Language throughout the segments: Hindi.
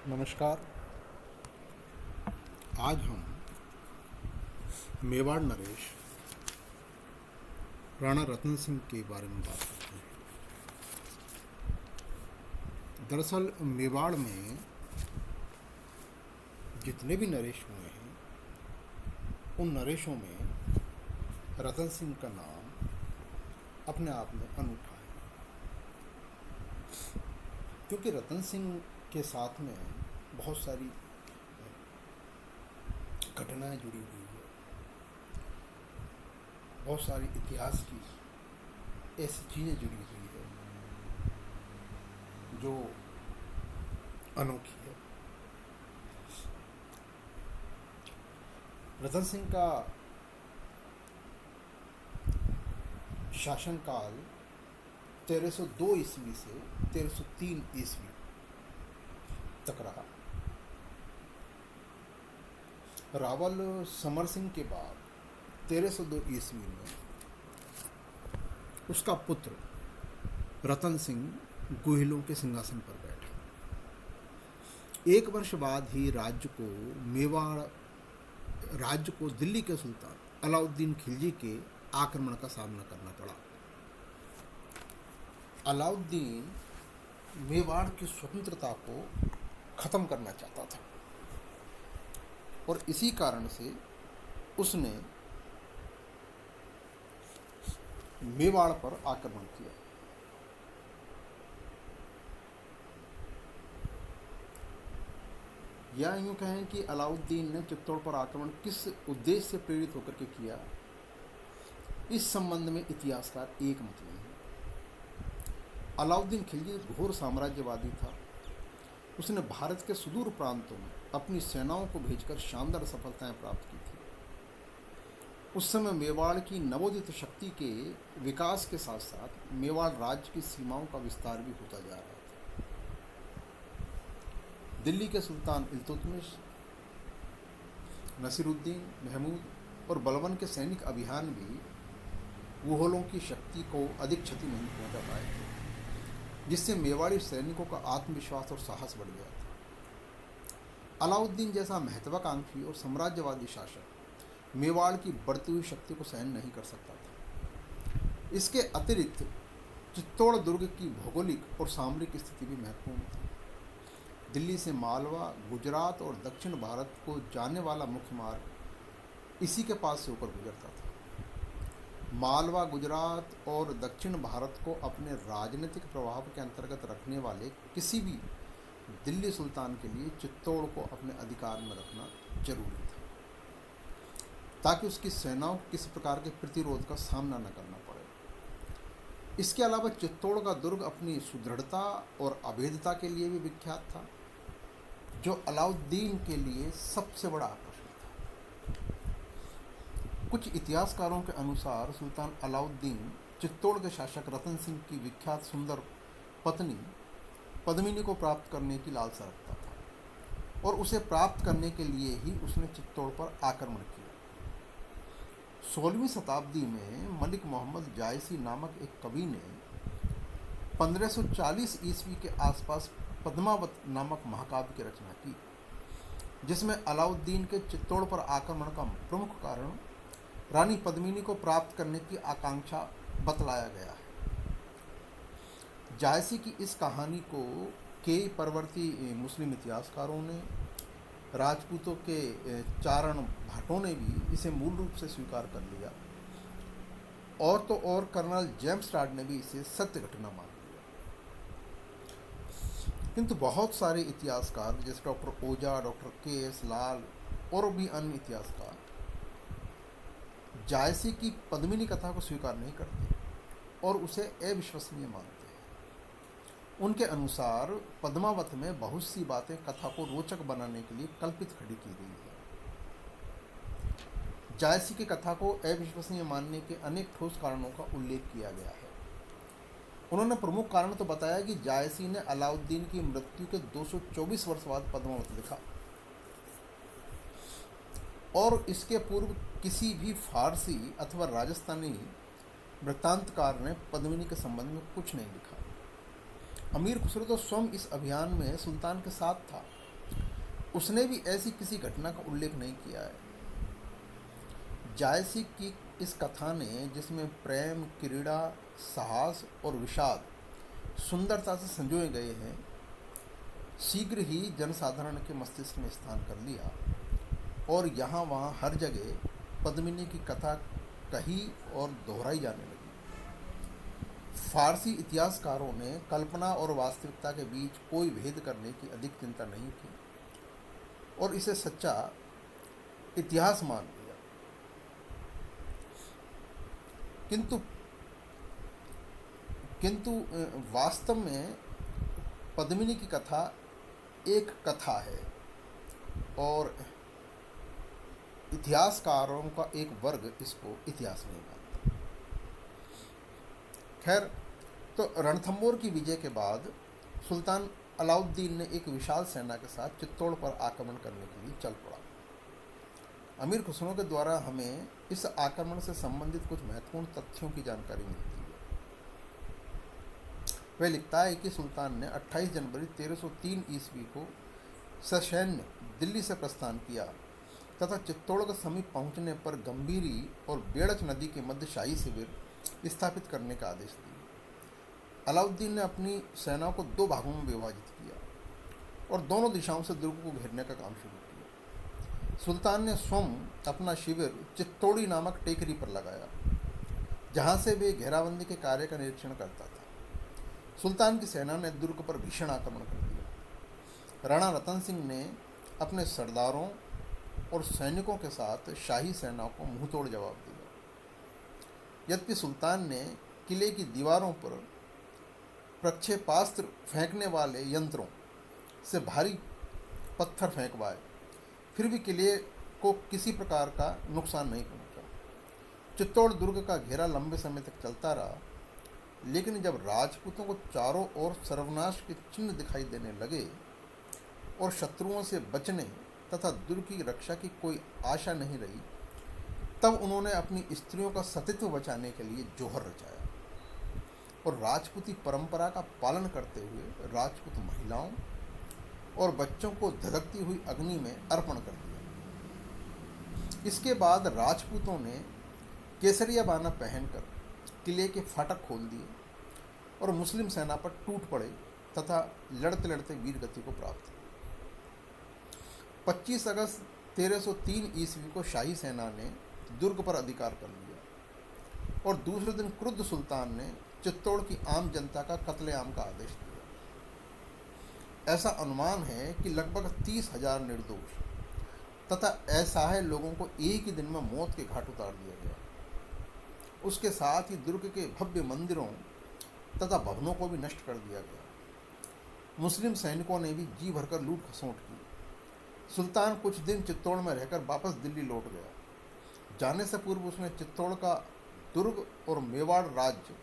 नमस्कार। आज हम मेवाड़ नरेश राणा रतन सिंह के बारे में बात करते हैं। दरअसल मेवाड़ में जितने भी नरेश हुए हैं उन नरेशों में रतन सिंह का नाम अपने आप में अनूठा है, क्योंकि रतन सिंह के साथ में बहुत सारी घटनाएं जुड़ी हुई है। बहुत सारी इतिहास की ऐसी चीज़ें जुड़ी हुई है जो अनोखी है। रतन सिंह का शासनकाल 1302 ईस्वी से 1303 ईस्वी तक रहा। रावल समर सिंह के बाद 1302 ईस्वी में उसका पुत्र रतन सिंह गुहिलों के सिंहासन पर बैठा। एक वर्ष बाद ही राज्य को दिल्ली के सुल्तान अलाउद्दीन खिलजी के आक्रमण का सामना करना पड़ा। अलाउद्दीन मेवाड़ की स्वतंत्रता को खत्म करना चाहता था और इसी कारण से उसने मेवाड़ पर आक्रमण किया। या यूं कहें कि अलाउद्दीन ने चित्तौड़ पर आक्रमण किस उद्देश्य से प्रेरित होकर के किया, इस संबंध में इतिहासकार एक मत नहीं है। अलाउद्दीन खिलजी घोर साम्राज्यवादी था। उसने भारत के सुदूर प्रांतों में अपनी सेनाओं को भेजकर शानदार सफलताएं प्राप्त की थी। उस समय मेवाड़ की नवोदित शक्ति के विकास के साथ साथ मेवाड़ राज्य की सीमाओं का विस्तार भी होता जा रहा था। दिल्ली के सुल्तान इल्तुतमिश, नसीरुद्दीन, महमूद और बलबन के सैनिक अभियान भी मुगलों की शक्ति को अधिक क्षति नहीं पहुंचा पाए थे, जिससे मेवाड़ी सैनिकों का आत्मविश्वास और साहस बढ़ गया था। अलाउद्दीन जैसा महत्वाकांक्षी और साम्राज्यवादी शासक मेवाड़ की बढ़ती हुई शक्ति को सहन नहीं कर सकता था। इसके अतिरिक्त चित्तौड़ दुर्ग की भौगोलिक और सामरिक स्थिति भी महत्वपूर्ण थी। दिल्ली से मालवा, गुजरात और दक्षिण भारत को जाने वाला मुख्य मार्ग इसी के पास से होकर गुजरता था। मालवा, गुजरात और दक्षिण भारत को अपने राजनीतिक प्रभाव के अंतर्गत रखने वाले किसी भी दिल्ली सुल्तान के लिए चित्तौड़ को अपने अधिकार में रखना जरूरी था, ताकि उसकी सेनाओं को किसी प्रकार के प्रतिरोध का सामना न करना पड़े। इसके अलावा चित्तौड़ का दुर्ग अपनी सुदृढ़ता और अभेद्यता के लिए भी विख्यात था, जो अलाउद्दीन के लिए सबसे बड़ा आकर्षण था। कुछ इतिहासकारों के अनुसार सुल्तान अलाउद्दीन चित्तौड़ के शासक रतन सिंह की विख्यात सुंदर पत्नी पद्मिनी को प्राप्त करने की लालसा रखता था और उसे प्राप्त करने के लिए ही उसने चित्तौड़ पर आक्रमण किया। 16वीं शताब्दी में मलिक मोहम्मद जायसी नामक एक कवि ने 1540 ईस्वी के आसपास पद्मावत नामक महाकाव्य की रचना की, जिसमें अलाउद्दीन के चित्तौड़ पर आक्रमण का प्रमुख कारण रानी पद्मिनी को प्राप्त करने की आकांक्षा बतलाया गया है। जायसी की इस कहानी को कई परवर्ती मुस्लिम इतिहासकारों ने, राजपूतों के चारण भट्टों ने भी इसे मूल रूप से स्वीकार कर लिया, और तो और कर्नल जेम्स टॉड ने भी इसे सत्य घटना मान लिया। किंतु बहुत सारे इतिहासकार जैसे डॉक्टर ओझा, डॉक्टर के.एस. लाल और भी अन्य इतिहासकार जायसी की पद्मिनी कथा को स्वीकार नहीं करते और उसे अविश्वसनीय मानते हैं। उनके अनुसार पद्मावत में बहुत सी बातें कथा को रोचक बनाने के लिए कल्पित खड़ी की गई है। जायसी की कथा को अविश्वसनीय मानने के अनेक ठोस कारणों का उल्लेख किया गया है। उन्होंने प्रमुख कारण तो बताया कि जायसी ने अलाउद्दीन की मृत्यु के 224 वर्ष बाद पद्मावत लिखा और इसके पूर्व किसी भी फारसी अथवा राजस्थानी वृत्तांतकार ने पद्मिनी के संबंध में कुछ नहीं लिखा। अमीर खुसरो तो स्वयं इस अभियान में सुल्तान के साथ था उसने भी ऐसी किसी घटना का उल्लेख नहीं किया है। जायसी की इस कथा ने, जिसमें प्रेम, क्रीड़ा, साहस और विषाद सुंदरता से संजोए गए हैं, शीघ्र ही जनसाधारण के मस्तिष्क में स्थान कर लिया और यहाँ वहाँ हर जगह पद्मिनी की कथा कही और दोहराई जाने लगी। फारसी इतिहासकारों ने कल्पना और वास्तविकता के बीच कोई भेद करने की अधिक चिंता नहीं की और इसे सच्चा इतिहास मान लिया। किंतु किंतु वास्तव में पद्मिनी की कथा एक कथा है और इतिहासकारों का एक वर्ग इसको इतिहास नहीं मानता। खैर, तो रणथंबोर की विजय के बाद सुल्तान अलाउद्दीन ने एक विशाल सेना के साथ चित्तौड़ पर आक्रमण करने के लिए चल पड़ा। अमीर खुसरो के द्वारा हमें इस आक्रमण से संबंधित कुछ महत्वपूर्ण तथ्यों की जानकारी मिलती है। वह लिखता है कि सुल्तान ने 28 जनवरी 1303 ईस्वी को ससैन्य दिल्ली से प्रस्थान किया तथा चित्तौड़ के समीप पहुंचने पर गंभीरी और बेड़च नदी के मध्य शाही शिविर स्थापित करने का आदेश दिया। अलाउद्दीन ने अपनी सेना को 2 भागों में विभाजित किया और दोनों दिशाओं से दुर्ग को घेरने का काम शुरू किया। सुल्तान ने स्वयं अपना शिविर चित्तौड़ी नामक टेकरी पर लगाया, जहां से वे घेराबंदी के कार्य का निरीक्षण करता था। सुल्तान की सेना ने दुर्ग पर भीषण आक्रमण कर दिया। राणा रतन सिंह ने अपने सरदारों और सैनिकों के साथ शाही सेना को मुंहतोड़ जवाब दिया। यद्यपि सुल्तान ने किले की दीवारों पर प्रक्षेपास्त्र फेंकने वाले यंत्रों से भारी पत्थर फेंकवाए, फिर भी किले को किसी प्रकार का नुकसान नहीं पहुंचा। चित्तौड़ दुर्ग का घेरा लंबे समय तक चलता रहा, लेकिन जब राजपूतों को चारों ओर सर्वनाश के चिन्ह दिखाई देने लगे और शत्रुओं से बचने तथा दुर्ग की रक्षा की कोई आशा नहीं रही, तब उन्होंने अपनी स्त्रियों का सतीत्व बचाने के लिए जोहर रचाया और राजपूती परंपरा का पालन करते हुए राजपूत महिलाओं और बच्चों को धधकती हुई अग्नि में अर्पण कर दिया। इसके बाद राजपूतों ने केसरिया बाना पहनकर किले के फाटक खोल दिए और मुस्लिम सेना पर टूट पड़े तथा लड़ते लड़ते वीर गति को प्राप्त हुए। 25 अगस्त 1303 ईस्वी को शाही सेना ने दुर्ग पर अधिकार कर लिया और दूसरे दिन क्रुद्ध सुल्तान ने चित्तौड़ की आम जनता का कत्लेआम का आदेश दिया। ऐसा अनुमान है कि लगभग 30,000 निर्दोष तथा असहाय लोगों को एक ही दिन में मौत के घाट उतार दिया गया। उसके साथ ही दुर्ग के भव्य मंदिरों तथा भवनों को भी नष्ट कर दिया गया। मुस्लिम सैनिकों ने भी जी भरकर लूट खसोट की। सुल्तान कुछ दिन चित्तौड़ में रहकर वापस दिल्ली लौट गया। जाने से पूर्व उसने चित्तौड़ का दुर्ग और मेवाड़ राज्य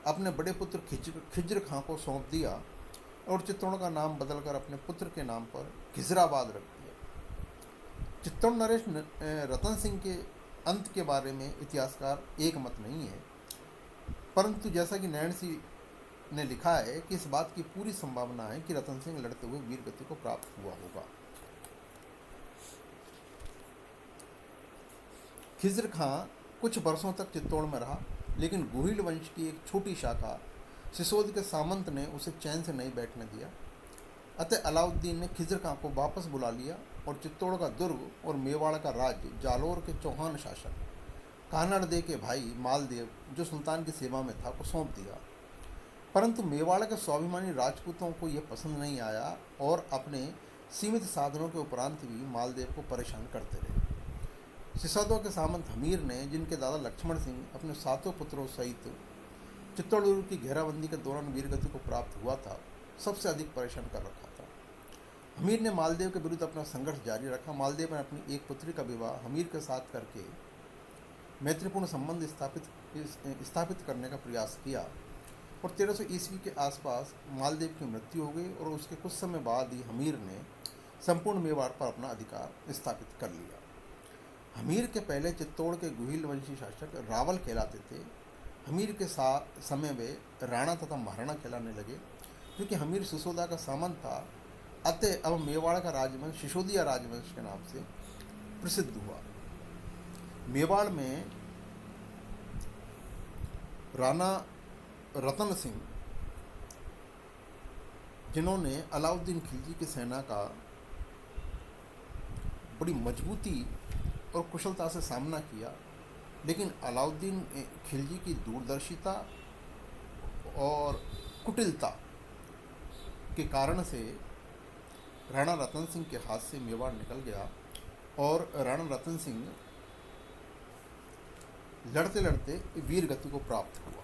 अपने बड़े पुत्र खिज्र खां को सौंप दिया और चित्तौड़ का नाम बदलकर अपने पुत्र के नाम पर खिजराबाद रख दिया। चित्तौड़ नरेश रतन सिंह के अंत के बारे में इतिहासकार एक मत नहीं है, परंतु जैसा कि नैण सिंह ने लिखा है कि इस बात की पूरी संभावना है कि रतन सिंह लड़ते हुए वीर गति को प्राप्त हुआ होगा। खिज्र खां कुछ वर्षों तक चित्तौड़ में रहा, लेकिन गुहिल वंश की एक छोटी शाखा सिसोद के सामंत ने उसे चैन से नहीं बैठने दिया। अतः अलाउद्दीन ने खिज्र खां को वापस बुला लिया और चित्तौड़ का दुर्ग और मेवाड़ का राज्य जालोर के चौहान शासक कानड़दे के भाई मालदेव, जो सुल्तान की सेवा में था, को सौंप दिया। परंतु मेवाड़ के स्वाभिमानी राजपूतों को यह पसंद नहीं आया और अपने सीमित साधनों के उपरांत भी मालदेव को परेशान करते रहे। सिसोदों के सामंत हमीर ने, जिनके दादा लक्ष्मण सिंह अपने 7 पुत्रों सहित चित्तौड़ दुर्ग की घेराबंदी के दौरान वीरगति को प्राप्त हुआ था, सबसे अधिक परेशान कर रखा था। हमीर ने मालदेव के विरुद्ध अपना संघर्ष जारी रखा। मालदेव ने अपनी एक पुत्री का विवाह हमीर के साथ करके मैत्रीपूर्ण संबंध स्थापित करने का प्रयास किया और 1300 ईस्वी के आसपास मालदेव की मृत्यु हो गई और उसके कुछ समय बाद ही हमीर ने संपूर्ण मेवाड़ पर अपना अधिकार स्थापित कर लिया। हमीर के पहले चित्तौड़ के गुहिल वंशी शासक रावल कहलाते थे। हमीर के समय वे राणा तथा महाराणा कहलाने लगे। क्योंकि हमीर सिसोदा का सामंत था, अतः अब मेवाड़ का राजवंश सिसोदिया राजवंश के नाम से प्रसिद्ध हुआ। मेवाड़ में राणा रतन सिंह, जिन्होंने अलाउद्दीन खिलजी की सेना का बड़ी मजबूती और कुशलता से सामना किया, लेकिन अलाउद्दीन खिलजी की दूरदर्शिता और कुटिलता के कारण से राणा रतन सिंह के हाथ से मेवाड़ निकल गया और राणा रतन सिंह लड़ते लड़ते वीर गति को प्राप्त हुआ।